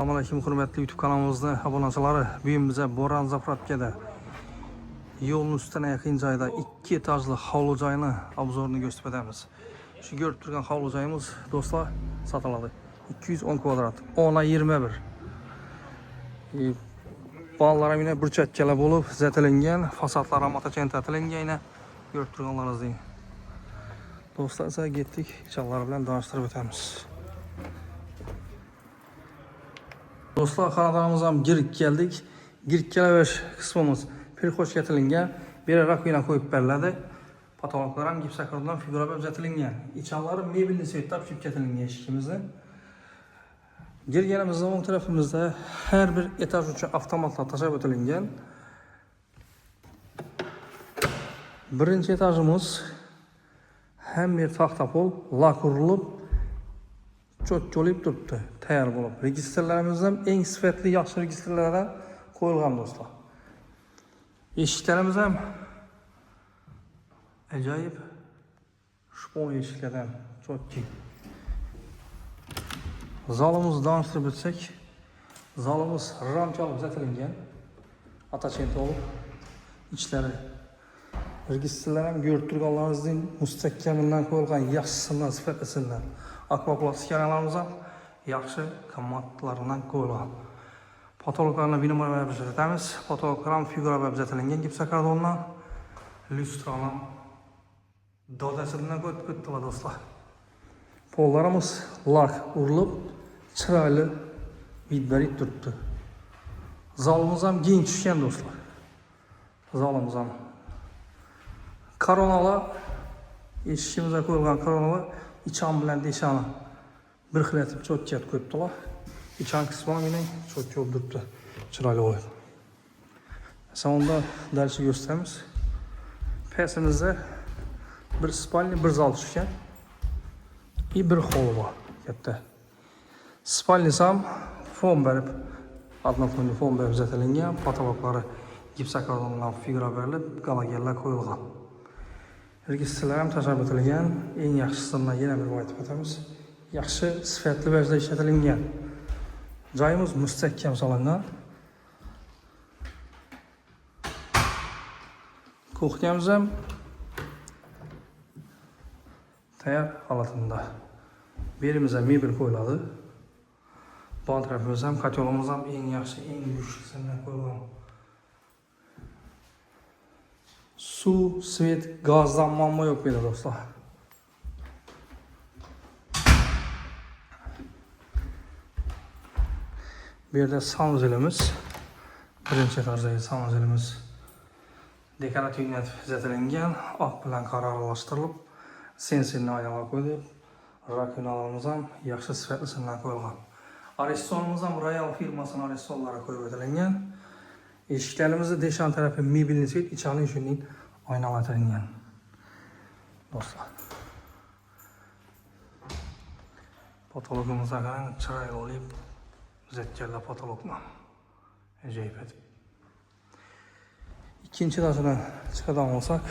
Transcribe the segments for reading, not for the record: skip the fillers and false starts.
Assalomu hurmatli YouTube kanalimizning obunachilari. Bugun biz Boran Zapravkada yo'lning ustidan yaqin joyda 2 etajli hovli joyini obzorini ko'rsatib o'tamiz. Shu ko'rib turgan hovli joyimiz do'stlar sotiladi. 210 kvadrat, 10/21. Ballar ham burchakkalar bo'lib zatilingan, fasadlar ham atachentatlangan, ko'rib turganlaringizdek. Do'stlar, esa ketdik, ichaklar bilan tanishtirib o'tamiz. Do'stlar, xonadonimizga ham girib keldik. Girib kelavesh qismimiz perxochga tilingan, beri rakvina qo'yib beriladi. Patologlar ham gipsakartondan figura uzatilgan. İçanları mebelli svetda pishib ketilgan eshigimizni. Girganimizda o'ng tarafimizda har bir etaj uchun avtomatlar tashlab o'tilgan. Birinchi etajimiz ham bir taxta pol lak urilib, cho'tcho'lib turibdi, tayyor bo'lib. Registrlarimiz ham eng sifatli yaxshi registrlardan qo'yilgan do'stlar. Eshiklarimiz ham ajoyib shpon eshiklardan cho'tki. Zalimizni tanishtirib o'tsak, zalimiz ramchalik uzatilgan, atachent olib, ichlari registrlar ham ko'rib turganlaringizdek mustahkamdan qo'yilgan, yaxshisidan, sifatlisidan. Akvaplastik analarimiz ham yaxshi qimmatlardan qo'yilgan. Patologlarni binomarga ko'rsatamiz. Patologlar ham figura uzatilgan gipsakartondan, lyustralar dodasidan ko'rib o'tdilar do'stlar. Pollarimiz lak urilib, chiroyli vidbarit turibdi. Zalimiz ham keng tushgan do'stlar. Zalimiz ham koronalar, eshigimizga qo'yilgan koronalar İçan bilan deshani bir xil etib cho'tkiyat qo'yibdilar. İçan qismi ham cho'tki olib turibdi. Chiroyli bo'lib. Sonda dalcha ko'rsatamiz. Pasimizda bir spalni, bir zal tushgan. Bir hovli bor katta. Spalni ham fon berib, adnotni fon berib uzatilgan, patologlari gipsakartondan figura berilib, galagerlar qo'yilgan. Registrlar ham tashlab o'tilgan, eng yaxshisidan yana bir aytib o'tamiz. Yaxshi sifatli tarzda ishlatilgan. Joyimiz mustahkam solingan. Kuxnyamiz ham tayyor holatida. Berimizga mebel qo'yiladi. Bol tarafimiz ham, kotelimiz ham eng yaxshi, eng yuqorisidan qo'yilgan. Su, svet, gazdan muammo yo'q edi do'stlar. Bu yerda sanuzelimiz, birinchi etajdagi sanuzelimiz dekorativ uzatilgan, oq bilan qora aralashtirilib, sensorli oynalar qo'yilib, rakvinalarimiz ham yaxshi sifatlisidan qo'yilgan. Arestonimiz ham Royal firmasining arestonlari qo'yib o'tilgan. Eshiklarimizni deshan tarafi mebelli svet, ichani shuning oynalatilgan. Do'stlar. Patologimizga qarang, chiroyli olib uzatganlar patologlar. Ajoyib etib. Ikkinchi etajdan chiqadigan bo'lsak,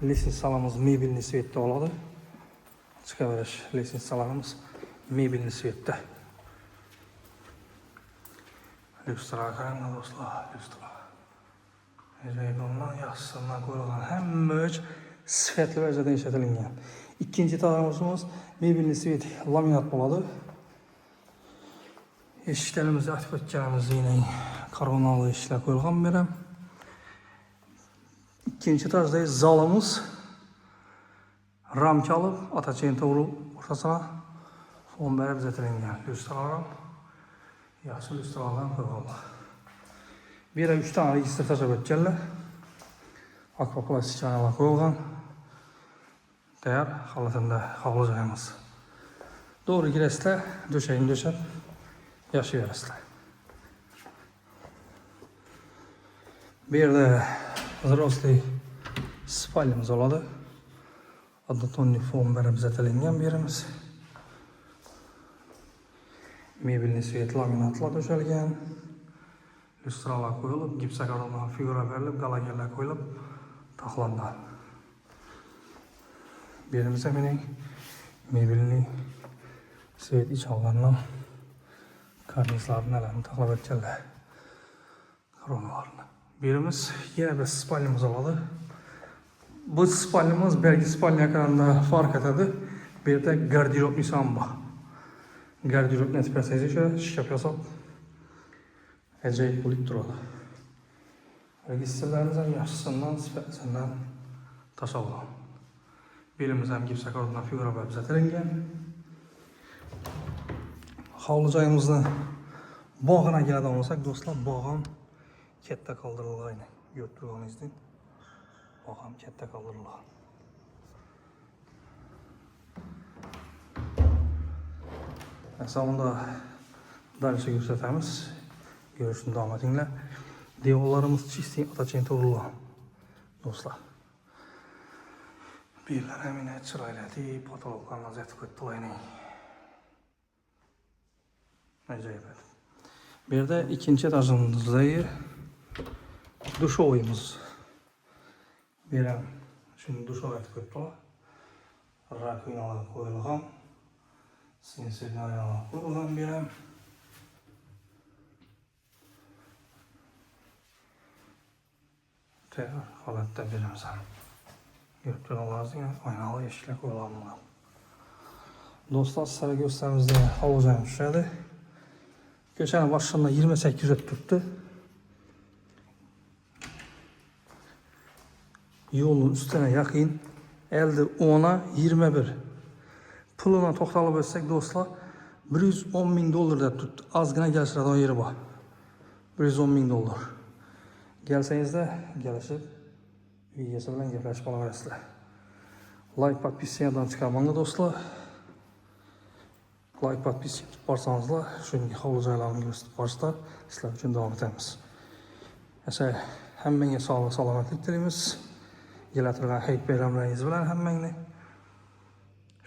lestnitsalarimiz mebelli svetda oladi. Chiqaverish lestnitsalarimiz mebelli svetda. Lyustraga qarang do'stlar, lyustra. Ajoyib olan yaxshisidan qo'yilgan, hamma sifatli tarzda ishlatilgan. Ikkinchi etajimiz mebelli svet laminat bo'ladi. Eshiklarimizni aytib o'tganimiz yana koronali ishlar qo'yilgan bu ham. Ikkinchi etajdagi zalimiz ramchali, atachent urib o'rtasida fon berib uzatilgan. Lyustralar ham yaxshi lyustralardan qo'yilgan. Bir 3 tane registr tashlab o'tganlar. Akvaplastik analar qo'yilgan. Tayyor holatida hovli joyimiz. To'g'ri kirasizlar, do'shayni do'shab yashayverasizlar. Bu yerda взрослый spalnimiz oladi. Однотонный fon berib uzatilgan bu yerimiz. Mebelli svet laminatlar to'shalgan. Lyustralar qo'yilib, gipsakartondan figura berilib, galagerlar qo'yilib, taxlangan. Berimizda mening mebelli svet ichonlarni Karnizlarni nelerni taklap etkenler. Koronalarını. Birimiz yine bir spalnimiz oladı. Bu spalnimiz belki spalni ekranında fark etedi. Bir de garderop nisan bu. Garderop net persayıcı şişap yasap. Acayip bulut durdu. Registrlerimizden yaşlısından, sifətlisindən taşalılan. Birimiz hem gipsak oradan figura ve bize terengen. Havlucayımızda bağına geleden olsak dostlar, bağım kette kaldırılır aynı. Götürüğünüzden bağım kette kaldırılır. Sonunda darısı gösterimiz. Görüşün devam edinler. Diyorlarımız çisti ataçın turulu dostlar. Birler emine çırayladı, patologlarına zet koydular. Acayip. Bir de ikinci etajımızdayız. Duş oyumuz. Birem şimdi duş oyatı koydular. Rakinalar koyulgan. Sinirler koyulgan birem. Tekrar halatta birimiz var. Götürüyorlardı yine aynalı yeşile koyulanlar. Dostlar size gösterimizde havuzayım düşerdi. Geçen başlarında 28 et tuttu. Yolun üstüne yakın. Elde 10'a 21. Puluna toxtalıp ötsek dostlar 110 bin dolar da tuttu. Az gene gelişirdi o yeri bu. 110 bin dolar. Gelseniz de gelişip üyesi bilen gepleşip alaverasizlar. Like podpisiyyadan çıkarmanlı dostlar. Like podpisiyya tutarsanızlar çünkü havlucaylarını gösterip varsızlar sizler için devam edemiz. Ese hemmenge sağlık salametlik dilimiz. Getirgen heyt beyramlarınız bilen hemmenge.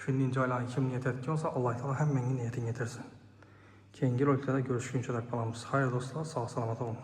Şimdi joylarni kim niyet etken olsa Allah Teala hemmenge niyetin getirsin. Keyingi roliklarda görüşünce de kalamız. Hayır dostlar, sağ salamat olun.